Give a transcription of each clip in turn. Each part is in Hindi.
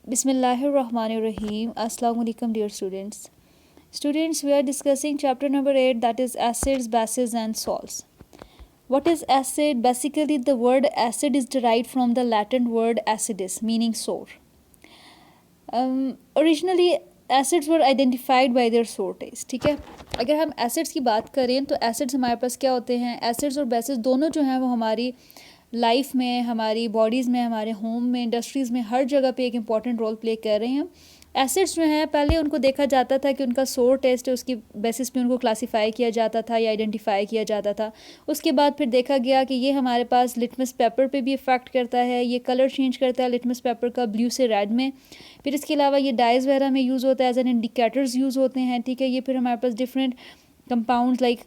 Bismillahirrahmanirrahim. Assalamu alaikum, dear students. Students, we are discussing chapter number 8, that is acids, bases and salts. What is acid? Basically, the word acid is derived from the Latin word acidus, meaning sour. Originally, acids were identified by there सोर टेस्ट. ठीक है, अगर हम एसिड्स की बात करें तो एसिड्स हमारे पास क्या होते हैं? एसिड्स और बेसिस दोनों जो हैं वो हमारी लाइफ में, हमारी बॉडीज़ में, हमारे होम में, इंडस्ट्रीज़ में, हर जगह पे एक इम्पॉर्टेंट रोल प्ले कर रहे हैं. एसिड्स जो हैं पहले उनको देखा जाता था कि उनका सोर टेस्ट है, उसकी बेसिस पे उनको क्लासीफाई किया जाता था या आइडेंटिफाई किया जाता था. उसके बाद फिर देखा गया कि ये हमारे पास लिटमस पेपर पे भी इफ़ेक्ट करता है, ये कलर चेंज करता है लिटमस पेपर का ब्लू से रेड में. फिर इसके अलावा ये डाइज वगैरह में यूज़ होता है, एज एन इंडिकेटर्स यूज़ होते हैं. ठीक है, ये फिर हमारे पास डिफरेंट कंपाउंड्स लाइक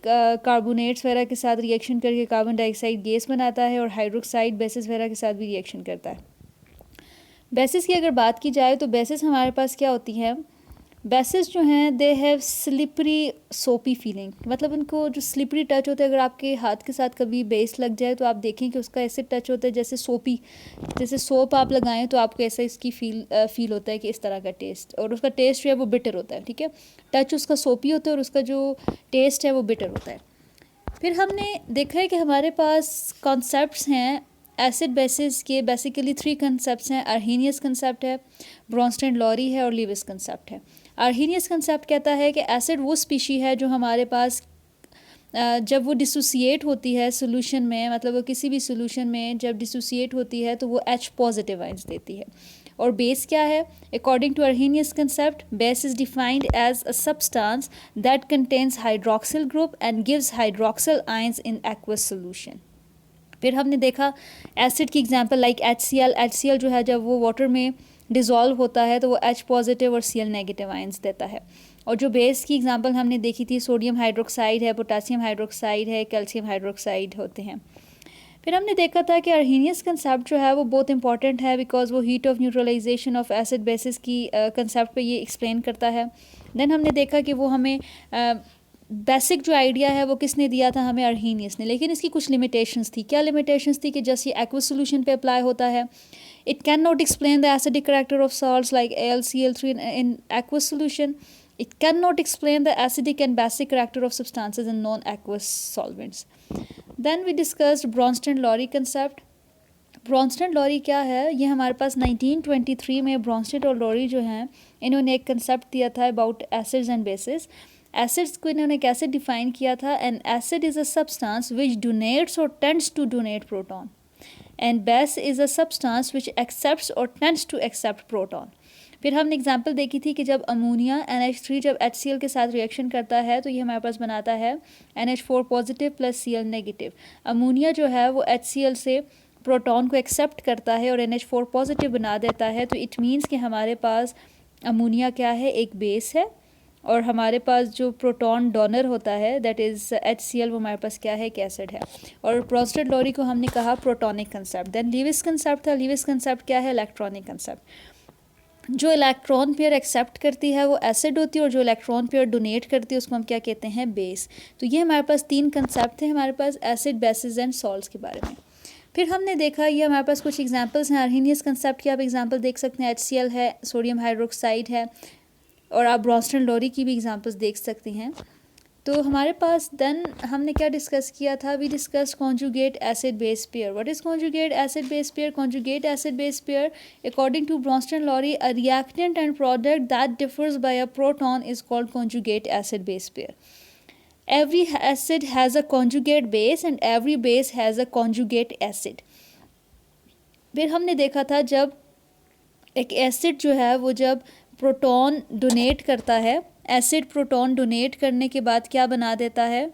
कार्बोनेट्स वगैरह के साथ रिएक्शन करके कार्बन डाइऑक्साइड गैस बनाता है और हाइड्रोक्साइड बेसिस वगैरह के साथ भी रिएक्शन करता है. बेसिस की अगर बात की जाए तो बेसिस हमारे पास क्या होती है? बेसिस जो हैं दे हैव स्लिपरी सोपी फीलिंग, मतलब उनको जो स्लिपरी टच होता है, अगर आपके हाथ के साथ कभी बेस लग जाए तो आप देखें कि उसका ऐसे टच होता है जैसे सोपी, जैसे सोप आप लगाएं तो आपको ऐसा इसकी फील होता है कि इस तरह का टेस्ट, और उसका टेस्ट जो है वो बिटर होता है. ठीक है, टच उसका सोपी होता है और उसका जो टेस्ट है वो बिटर होता है. फिर हमने देखा है कि हमारे पास कॉन्सेप्ट्स हैं एसिड बेसिस के. बेसिकली 3 कंसेप्ट हैं. अर्हीनियस कंसेप्ट है, ब्रोंस्टेड लॉरी है और लीविस कंसेप्ट है. अर्हीनियस कंसेप्ट कहता है कि एसिड वो स्पीशी है जो हमारे पास जब वो डिसोसिएट होती है सोल्यूशन में, मतलब वो किसी भी सोल्यूशन में जब डिसोसिएट होती है तो वो H पॉजिटिव आइंस देती है. और बेस क्या है? According to Arrhenius concept, base is defined as a substance that contains hydroxyl group and gives hydroxyl ions in aqueous solution. फिर हमने देखा एसिड की एग्जांपल लाइक HCl. HCl जो है जब वो वाटर में डिज़ोल्व होता है तो वो H पॉजिटिव और Cl नेगेटिव आयंस देता है. और जो बेस की एग्जांपल हमने देखी थी, सोडियम हाइड्रोक्साइड है, पोटासियम हाइड्रोक्साइड है, कैल्शियम हाइड्रोक्साइड होते हैं. फिर हमने देखा था कि अर्हीनियस कंसेप्ट जो है वो बहुत इंपॉर्टेंट है बिकॉज वो heat of neutralization of acid bases की कंसेप्ट पे ये एक्सप्लेन करता है. देन हमने देखा कि वो हमें बेसिक जो आइडिया है वो किसने दिया था? हमें अर्हीनियस ने. लेकिन इसकी कुछ लिमिटेशंस थी. क्या लिमिटेशंस थी? कि जैसे ये एक्वस सोल्यूशन पे अप्लाई होता है, it can not explain the acidic character of salts like AlCl3 in aqueous solution. It cannot explain the acidic and basic character of substances in non-aqueous solvents. Then we discussed Bronsted-Lowry concept. Bronsted-Lowry क्या है? ये हमारे पास 1923 में ब्रॉन्स्टेड और लॉरी जो हैं इन्होंने एक कंसेप्ट दिया था about acids and bases. Acids को इन्होंने कैसे डिफाइन किया था? An acid is a substance which donates और tends to donate proton, and base is a substance which accepts और टेंड्स टू एक्सेप्ट प्रोटॉन. फिर हमने एग्जांपल देखी थी कि जब अमोनिया NH3 जब HCl के साथ रिएक्शन करता है तो ये हमारे पास बनाता है NH4 positive plus Cl negative. Ammonia जो है वो HCl से प्रोटॉन को एक्सेप्ट करता है और NH4 पॉजिटिव बना देता है. तो इट मीन्स कि हमारे पास अमोनिया क्या है? एक बेस है, और हमारे पास जो प्रोटॉन डोनर होता है दैट इज़ HCl, वो हमारे पास क्या है? एक एसिड है. और ब्रॉन्स्टेड-लॉरी को हमने कहा प्रोटॉनिक कंसेप्ट. देन लीविस कंसेप्ट था. लीविस कंसेप्ट क्या है? Electronic concept. जो इलेक्ट्रॉन पेयर एक्सेप्ट करती है वो एसिड होती है, और जो इलेक्ट्रॉन पेयर डोनेट करती है उसको हम क्या कहते हैं? बेस. तो ये हमारे पास 3 कंसेप्ट थे हमारे पास एसिड, बेसिस एंड सॉल्ट्स के बारे में. फिर हमने देखा ये हमारे पास कुछ एग्जांपल्स हैं अर्हीनियस कंसेप्ट की. आप एग्जांपल देख सकते हैं HCl है, सोडियम हाइड्रोक्साइड है, और आप ब्रॉन्स्टेड-लॉरी की भी एग्जांपल्स देख सकते हैं. तो हमारे पास देन हमने क्या डिस्कस किया था? We discuss conjugate acid base pair. What is conjugate acid base pair? Conjugate acid base pair according to Bronsted Lowry, a reactant and product that differs by a proton is called conjugate acid base pair. Every acid has a conjugate base and every base has a conjugate acid. फिर हमने देखा था जब एक एसिड जो है वो जब प्रोटॉन डोनेट करता है, एसिड प्रोटॉन डोनेट करने के बाद क्या बना देता है?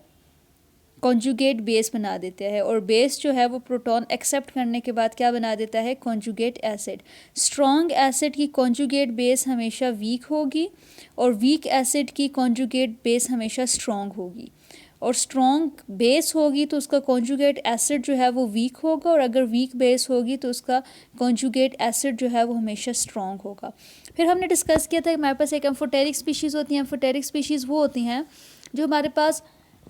कॉन्जुगेट बेस बना देता है. और बेस जो है वो प्रोटॉन एक्सेप्ट करने के बाद क्या बना देता है? Conjugate acid. स्ट्रॉन्ग एसिड की कॉन्जुगेट बेस हमेशा वीक होगी और वीक एसिड की कॉन्जुगेट बेस हमेशा स्ट्रॉन्ग होगी. और स्ट्रॉन्ग बेस होगी तो उसका कॉन्जुगेट एसिड जो है वो वीक होगा, और अगर वीक बेस होगी तो उसका कॉन्जुगेट एसिड जो है वो हमेशा स्ट्रॉन्ग होगा. फिर हमने डिस्कस किया था कि हमारे पास एक एम्फोटेरिक स्पीशीज़ होती हैं. एम्फोटेरिक स्पीशीज़ वो होती हैं जो हमारे पास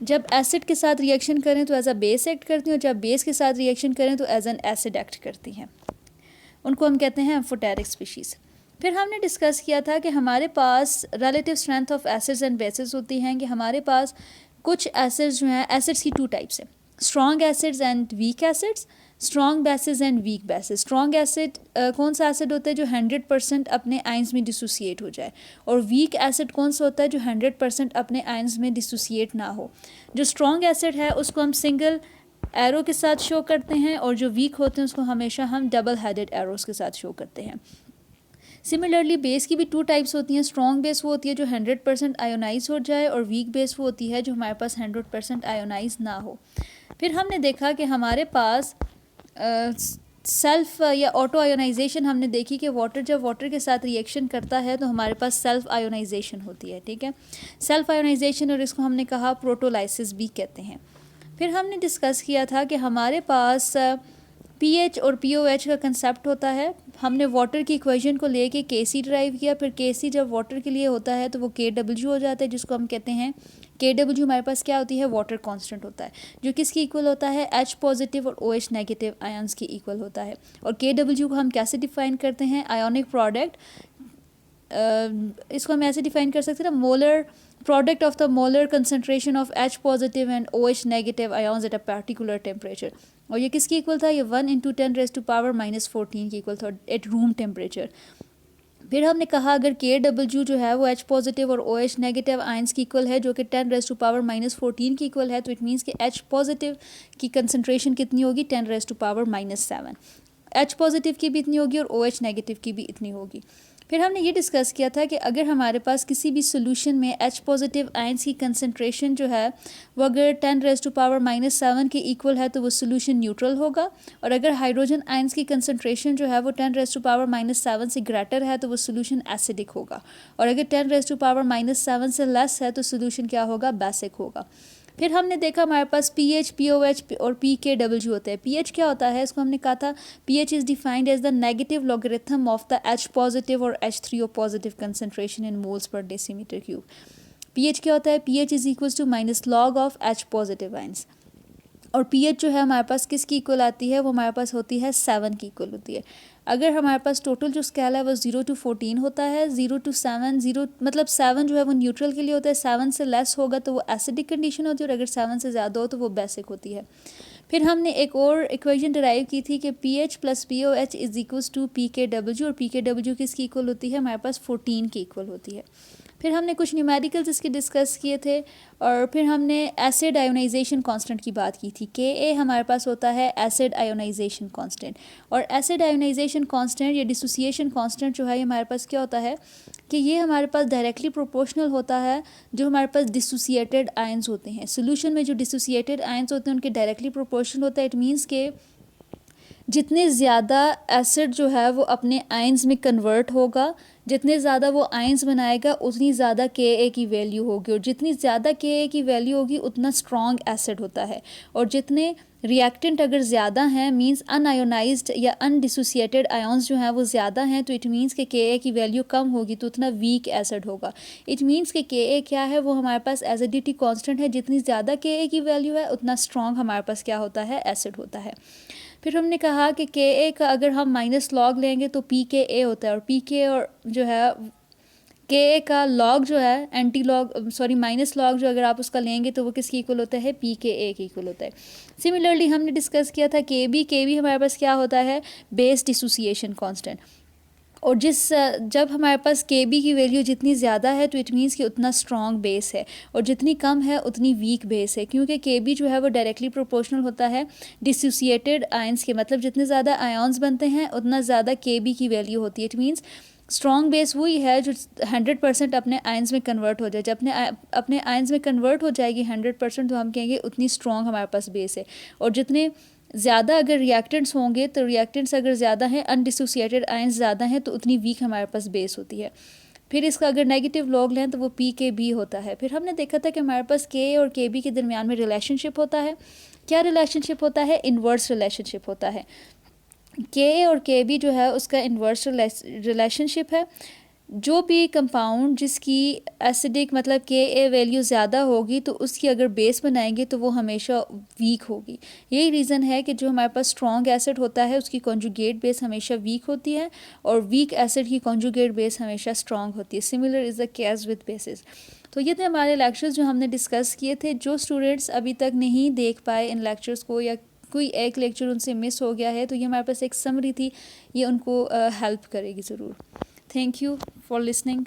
जब एसिड के साथ रिएक्शन करें तो एज अ बेस एक्ट करती हैं, और जब बेस के साथ रिएक्शन करें तो एज एन एसिड एक्ट करती हैं. उनको हम कहते हैं एम्फोटेरिक स्पीशीज़. फिर हमने डिस्कस किया था कि हमारे पास relative strength of acids and bases होती हैं, कि हमारे पास कुछ एसिड्स जो हैं, एसिड्स की टू टाइप्स हैं, strong acids and weak acids, strong bases and weak bases. Strong acid कौन सा एसिड होता है जो 100% अपने आयंस में डिसोसिएट हो जाए, और वीक एसिड कौन सा होता है जो 100% अपने आयंस में डिसोसिएट ना हो। जो स्ट्रॉन्ग एसिड है उसको हम सिंगल एरो के साथ शो करते हैं, और जो वीक होते हैं उसको हमेशा हम डबल हेडेड एरोस के साथ शो करते हैं। सिमिलरली बेस की भी टू टाइप्स होती हैं। स्ट्रॉन्ग बेस वो होती है जो 100% आयोनाइज हो जाए, और वीक बेस वो होती है जो हमारे पास 100% आयोनाइज ना हो। फिर हमने देखा कि हमारे पास सेल्फ या ऑटो आयोनाइजेशन हमने देखी कि वाटर जब वाटर के साथ रिएक्शन करता है तो हमारे पास सेल्फ आयोनाइजेशन होती है, ठीक है, सेल्फ आयोनाइजेशन, और इसको हमने कहा प्रोटोलाइसिस भी कहते हैं। फिर हमने डिस्कस किया था कि हमारे पास पीएच और पीओएच का कंसेप्ट होता है। हमने वाटर की इक्वेशन को लेके केसी ड्राइव किया, फिर केसी जब वाटर के लिए होता है तो वो केडब्ल्यू हो जाता है, जिसको हम कहते हैं केडब्ल्यू हमारे पास क्या होती है, वाटर कांस्टेंट होता है, जो किसकी इक्वल होता है, एच पॉजिटिव और ओ एच नेगेटिव आयंस की इक्वल होता है। और केडब्ल्यू को हम कैसे डिफाइन करते हैं, आयोनिक प्रोडक्ट, इसको हम ऐसे डिफाइन कर सकते हैं ना, molar product of the molar concentration of H positive and OH negative ions at a particular temperature। और ये किसकी इक्वल था, ये 1 × 10⁻⁻14 की इक्वल था एट रूम टेम्परेचर। फिर हमने कहा अगर KW जो है वो H पॉजिटिव और OH नेगेटिव आयंस की इक्वल है, जो कि 10⁻⁻14 की इक्वल है, तो इट मीन्स कि H पॉजिटिव की कंसनट्रेशन कितनी होगी, 10⁻⁻7। H पॉजिटिव की भी इतनी होगी और OH नेगेटिव की भी इतनी होगी। फिर हमने ये डिस्कस किया था कि अगर हमारे पास किसी भी सोल्यूशन में H पॉजिटिव आयंस की कंसनट्रेशन जो है वो अगर 10⁻⁻7 के इक्वल है तो वो सोल्यूशन न्यूट्रल होगा, और अगर हाइड्रोजन आयंस की कंसनट्रेशन जो है वो 10⁻⁻7 से ग्रेटर है तो वो सोल्यूशन एसिडिक होगा, और अगर 10⁻⁻7 से लेस है तो सोल्यूशन क्या होगा, बेसिक होगा। फिर हमने देखा हमारे पास पीएच, पीओएच और पीकेडब्ल्यू होते हैं। पीएच क्या होता है, इसको हमने कहा था pH is defined as the negative logarithm of the H positive और H3O positive concentration in moles per decimetre cube. PH क्या होता है, pH is equal to minus log of H positive ions. और पीएच जो है हमारे पास किसकी इक्वल आती है, वो हमारे पास होती है 7 की इक्वल होती है। अगर हमारे पास टोटल जो स्केल है वो 0 to 14 होता है, 0 to 7, 0 मतलब 7 जो है वो न्यूट्रल के लिए होता है, 7 से लेस होगा तो वो एसिडिक कंडीशन होती है, और अगर 7 से ज़्यादा हो तो वो बेसिक होती है। फिर हमने एक और इक्वेशन डिराइव की थी कि pH plus pOH is equals to पीकेडब्ल्यू, और पीकेडब्ल्यू किसकी इक्वल होती है, हमारे पास 14 की इक्वल होती है। फिर हमने कुछ न्यूमेरिकल्स इसके डिस्कस किए थे, और फिर हमने एसिड आयोनाइजेशन कांस्टेंट की बात की थी। के हमारे पास होता है एसिड आयोनाइजेशन कांस्टेंट, और एसिड आयोनाइजेशन कांस्टेंट या डिसोसिएशन कांस्टेंट जो है ये हमारे पास क्या होता है कि ये हमारे पास डायरेक्टली प्रोपोर्शनल होता है जो हमारे पास डिसोसिएटेड आयंस होते हैं। सोल्यूशन में जो डिसोसिएटेड आयंस होते हैं उनके डायरेक्टली प्रोपोर्शनल होता है। इट मीन्स के जितने ज़्यादा एसिड जो है वो अपने आयंस में कन्वर्ट होगा, जितने ज़्यादा वो आयंस बनाएगा उतनी ज़्यादा के की वैल्यू होगी, और जितनी ज़्यादा के की वैल्यू होगी उतना स्ट्रॉन्ग एसिड होता है। और जितने रिएक्टेंट अगर ज़्यादा हैं, मींस अनआयोनाइज्ड या अनडिसोसिएटेड आयंस जो हैं वो ज़्यादा हैं, तो इट मीन्स के की वैल्यू कम होगी तो उतना वीक एसिड होगा। इट मीन्स के क्या है, वो हमारे पास एसिडिटी कांस्टेंट है। जितनी ज़्यादा के की वैल्यू है उतना स्ट्रॉन्ग हमारे पास क्या होता है, एसिड होता है। फिर हमने कहा कि के का अगर हम माइनस लॉग लेंगे तो पी होता है, और पी और जो है के का लॉग जो है anti log sorry minus log जो अगर आप उसका लेंगे तो वो किसकी इक्वल होता है, पी के इक्वल होता है। सिमिलरली हमने डिस्कस किया था के बी हमारे पास क्या होता है, बेस डिसोसिएशन कांस्टेंट। और जब हमारे पास के बी की वैल्यू जितनी ज़्यादा है तो इट मीन्स कि उतना स्ट्रॉन्ग बेस है, और जितनी कम है उतनी वीक बेस है, क्योंकि के बी जो है वो डायरेक्टली प्रोपोर्शनल होता है डिसोसिएटेड आयंस के। मतलब जितने ज़्यादा आयंस बनते हैं उतना ज़्यादा के बी की वैल्यू होती है। इट मीन्स स्ट्रॉन्ग बेस वही है जो 100% अपने आयंस में कन्वर्ट हो जाए। जब अपने आयंस में कन्वर्ट हो जाएगी 100% तो हम कहेंगे उतनी स्ट्रॉन्ग हमारे पास बेस है। और जितने ज़्यादा अगर रिएक्टेंट्स होंगे तो रिएक्टेंट्स अगर ज़्यादा हैं, अनडिसोसिएटेड आयंस ज़्यादा हैं, तो उतनी वीक हमारे पास बेस होती है। फिर इसका अगर नेगेटिव लॉग लें तो वो पी के बी होता है। फिर हमने देखा था कि हमारे पास के और के बी के दरमियान में रिलेशनशिप होता है। क्या रिलेशनशिप होता है, इन्वर्स रिलेशनशिप होता है। के और के बी जो है उसका इन्वर्स रिलेशनशिप है। जो भी कंपाउंड जिसकी एसिडिक मतलब के वैल्यू ज़्यादा होगी तो उसकी अगर बेस बनाएंगे तो वो हमेशा वीक होगी। यही रीज़न है कि जो हमारे पास स्ट्रॉन्ग एसिड होता है उसकी कॉन्जुगेट बेस हमेशा वीक होती है और वीक एसिड की कॉन्जुगेट बेस हमेशा स्ट्रॉन्ग होती है। Similar is the case with basis. तो ये थे हमारे लेक्चर्स जो हमने डिस्कस किए थे। जो स्टूडेंट्स अभी तक नहीं देख पाए इन लेक्चर्स को या कोई एक लेक्चर उनसे मिस हो गया है तो ये हमारे पास एक समरी थी, ये उनको हेल्प करेगी ज़रूर। Thank you for listening.